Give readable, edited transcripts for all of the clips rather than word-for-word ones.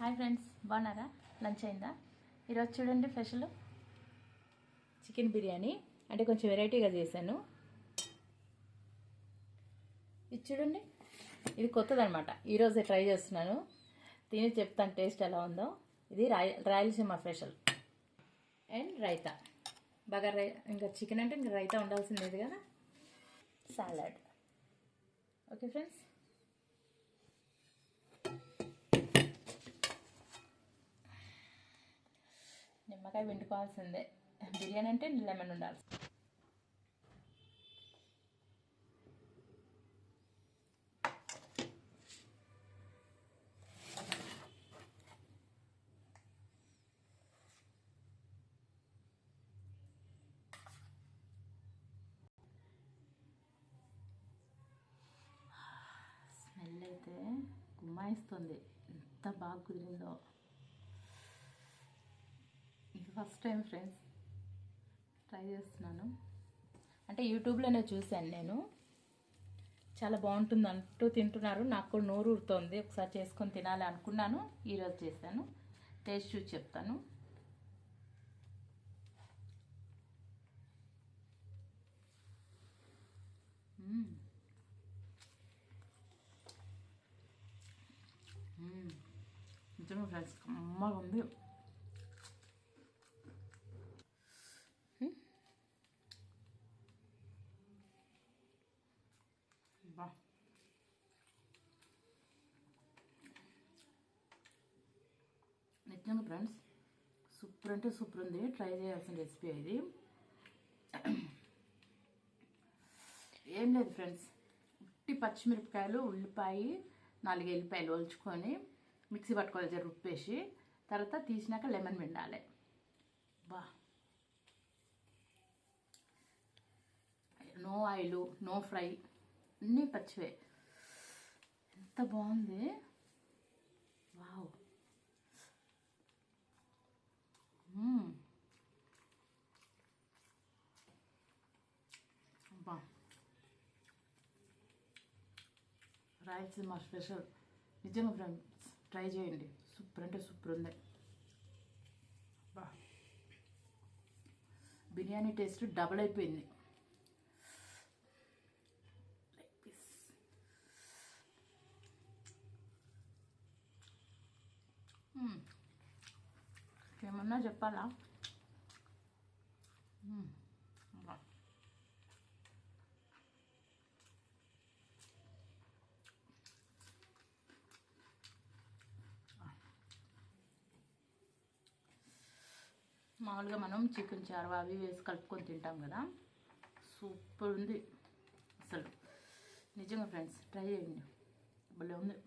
Hi friends, బాగున్నారా? Lunch అయిందా? ఈరోజు చూడండి స్పెషల్ చికెన్ బిర్యానీ. అంటే కొంచెం వెరైటీగా చేశాను. ఇది చూడండి, ఇది కొత్తదనమాట. ఈరోజే ట్రై చేస్తున్నాను. తిని చెప్తాను టేస్ట్ ఎలా ఉందో. ఇది రాయలసీమ స్పెషల్. అండ్ రైతా. ఇంకా చికెన్ అంటే ఇంకా రైతా ఉండాల్సిందేది కదా. సాలడ్. ఓకే ఫ్రెండ్స్, నిమ్మకాయ పిండుకోవాల్సిందే. బిర్యానీ అంటే లెమన్ ఉండాలి. స్మెల్ అయితే గుమ్మాయిస్తుంది. ఎంత బాగా కుదిరిందో. ఇది ఫస్ట్ టైం ఫ్రెండ్స్ ట్రై చేస్తున్నాను. అంటే యూట్యూబ్లోనే చూశాను నేను. చాలా బాగుంటుంది అంటూ తింటున్నారు. నాకు కూడా నోరు ఊరుతోంది. ఒకసారి చేసుకొని తినాలి అనుకున్నాను. ఈరోజు చేశాను. టేస్ట్ చూసి చెప్తాను. నిజంగా ఫ్రెండ్స్ కమ్మగా ఉంది. బా, నిజంగా ఫ్రెండ్స్ సూపర్ అంటే సూపర్ ఉంది. ట్రై చేయాల్సిన రెసిపీ ఇది. ఏం లేదు ఫ్రెండ్స్, ఉట్టి పచ్చిమిరపకాయలు, ఉల్లిపాయ, 4 ఎల్లిపాయలు ఒలుచుకొని మిక్సీ పట్టుకోవాలి, జర ఉప్పేసి. తర్వాత తీసినాక లెమన్ పిండాలి. బా, నో ఆయిల్, నో ఫ్రై, అన్నీ పచ్చివే. ఎంత బాగుంది. వావ్. బా, రాయలసీమ స్పెషల్. నిజంగా ఫ్రెండ్స్ ట్రై చేయండి. సూపర్ అంటే సూపర్ ఉంది. బా, బిర్యానీ టేస్ట్ డబుల్ అయిపోయింది. Like this. ఏమన్నా చెప్పాలా? బా, మామూలుగా మనం చికెన్ చారు అవి వేసి కలుపుకొని తింటాం కదా. సూపర్ ఉంది అసలు. నిజంగా ఫ్రెండ్స్ ట్రై చేయండి. భలే ఉంది.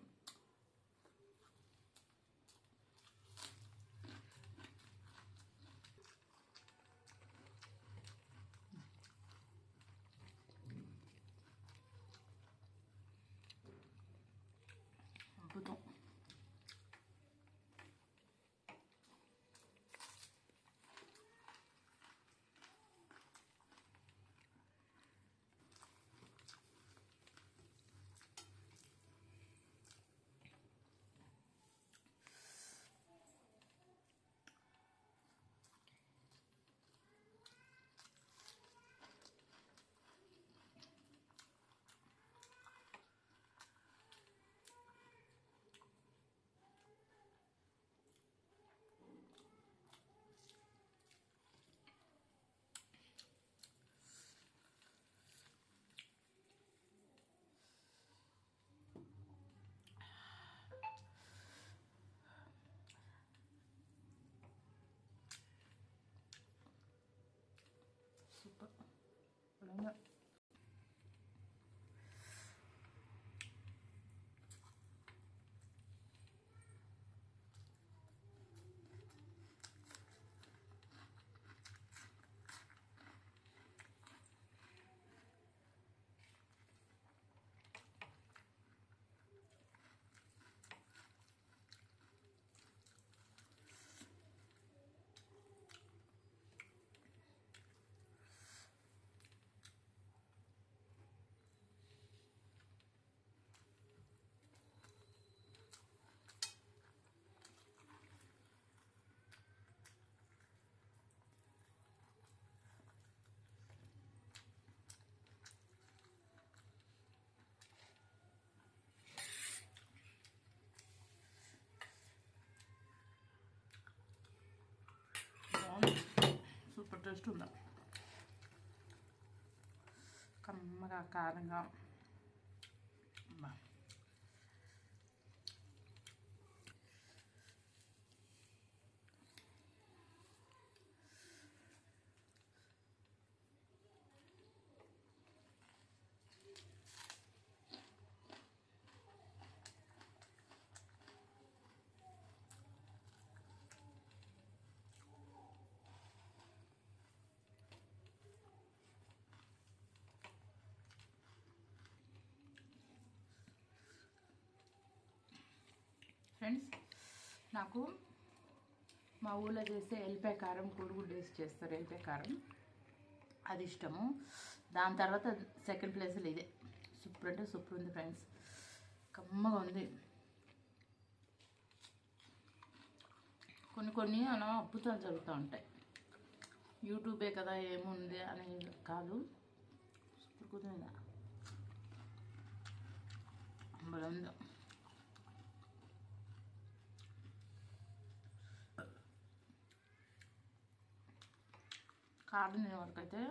అద్భుతం. సూపర్. టేస్ట్ ఉందా, కమ్మగా కారంగా. ఫ్రెండ్స్, నాకు మా ఊళ్ళో చేసే ఎల్లిపాయ కారం, కోడిగుడ్డు వేసి చేస్తారు ఎల్లిపాయ కారం, అది ఇష్టము. దాని తర్వాత సెకండ్ ప్లేస్లో ఇదే. సూపర్ అంటే సూపర్ ఉంది ఫ్రెండ్స్, కమ్మగా ఉంది. కొన్ని అలా అద్భుతాలు జరుగుతూ ఉంటాయి. యూట్యూబే కదా ఏముంది అనేది కాదు, సూపర్ కుదిరిందా, ఉందో. కారం తినే వరకైతే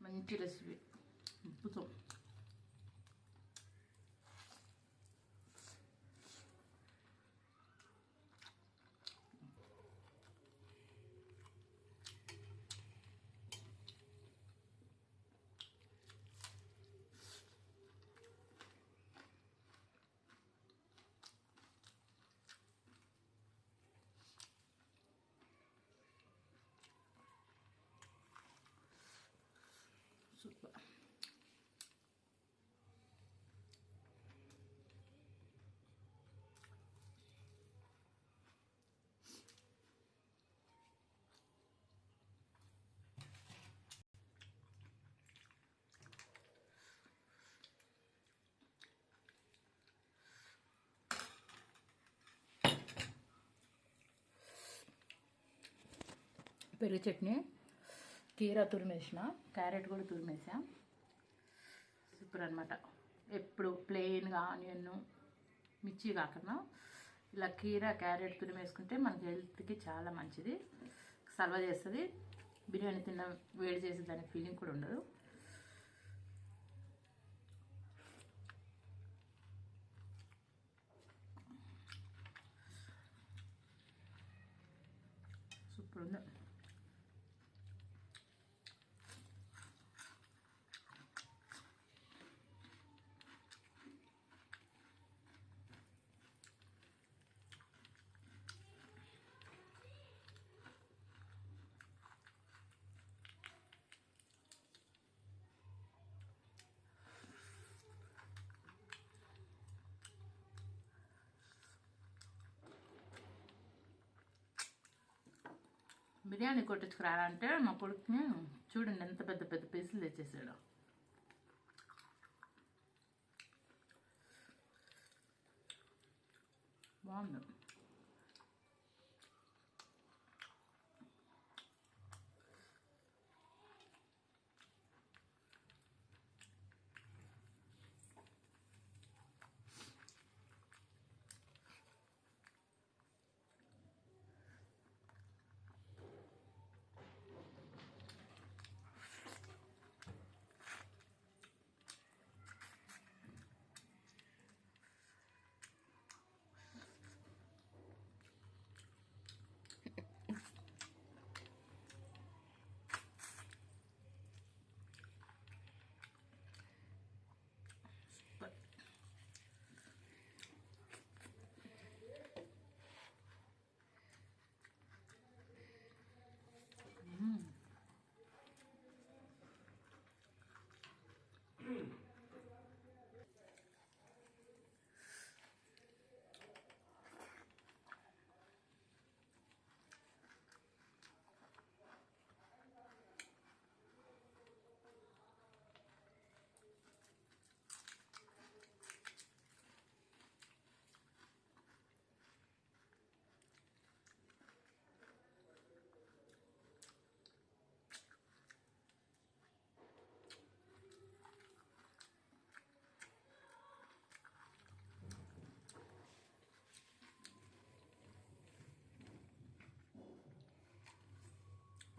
మంచి రెసిపీ, అద్భుతం. సూపర్. పెరుగు చట్నీ, కీరా తురిమేసిన, క్యారెట్ కూడా తురిమేసా. సూపర్ అనమాట. ఎప్పుడు ప్లెయిన్గా ఆనియన్ మిర్చి కాకుండా ఇలా కీరా క్యారెట్ తురిమేసుకుంటే మనకి హెల్త్కి చాలా మంచిది, సర్వ చేస్తుంది. బిర్యానీ తిన్న వేడి చేసే దాని ఫీలింగ్ కూడా ఉండదు. సూపర్ ఉంది. బిర్యానీ కొట్టించుకురాలంటే మా కొడుకుని చూడండి ఎంత పెద్ద పెద్ద పీసులు తెచ్చేసాడు. బాగుంది.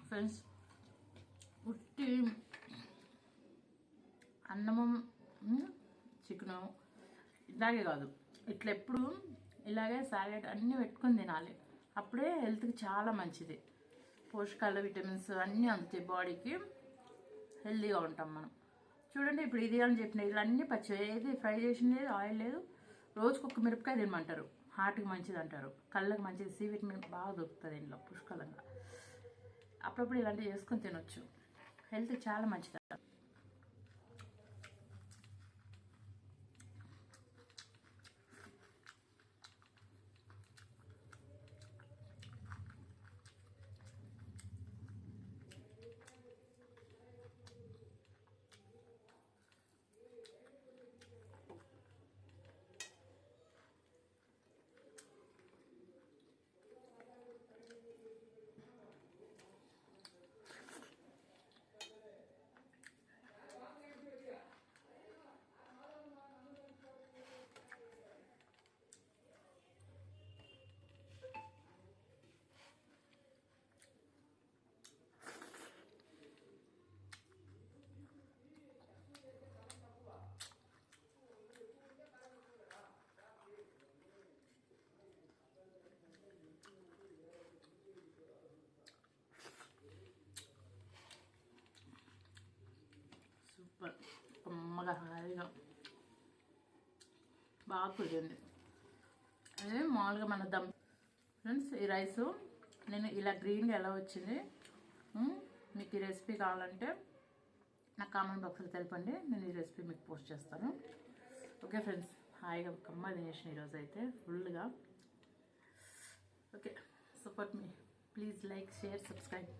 ఫ్రెండ్స్, ఇలాగే కాదు, ఇట్లా ఎప్పుడు ఇలాగే సాలెడ్ అన్నీ పెట్టుకొని తినాలి. అప్పుడే హెల్త్కి చాలా మంచిది. పోషకాలు, విటమిన్స్ అన్నీ అందుతాయి బాడీకి. హెల్తీగా ఉంటాం మనం. చూడండి ఇప్పుడు ఇది అని చెప్పిన ఇలా అన్నీ పచ్చి, ఏది ఫ్రై చేసింది లేదు, ఆయిల్ లేదు. రోజుకు ఒక మిరపకాయ తినమంటారు, హార్ట్కి మంచిది అంటారు, కళ్ళకి మంచిది, సి విటమిన్ బాగా దొరుకుతుంది ఇంట్లో పుష్కలంగా. అప్పుడప్పుడు ఇలాంటివి చేసుకొని తినొచ్చు, హెల్త్ చాలా మంచిది. సూపర్, కమ్మగా హాయిగా బాగా కుదిరింది. అదే మామూలుగా మన దమ్. ఫ్రెండ్స్ ఈ రైసు నేను ఇలా గ్రీన్గా ఎలా వచ్చింది, మీకు ఈ రెసిపీ కావాలంటే నాకు కామెంట్ బాక్స్లో తెలపండి, నేను ఈ రెసిపీ మీకు పోస్ట్ చేస్తాను. ఓకే ఫ్రెండ్స్, హాయిగా కమ్మ తినేసిన ఈరోజు అయితే ఫుల్గా. Okay, support me, please like, share, subscribe.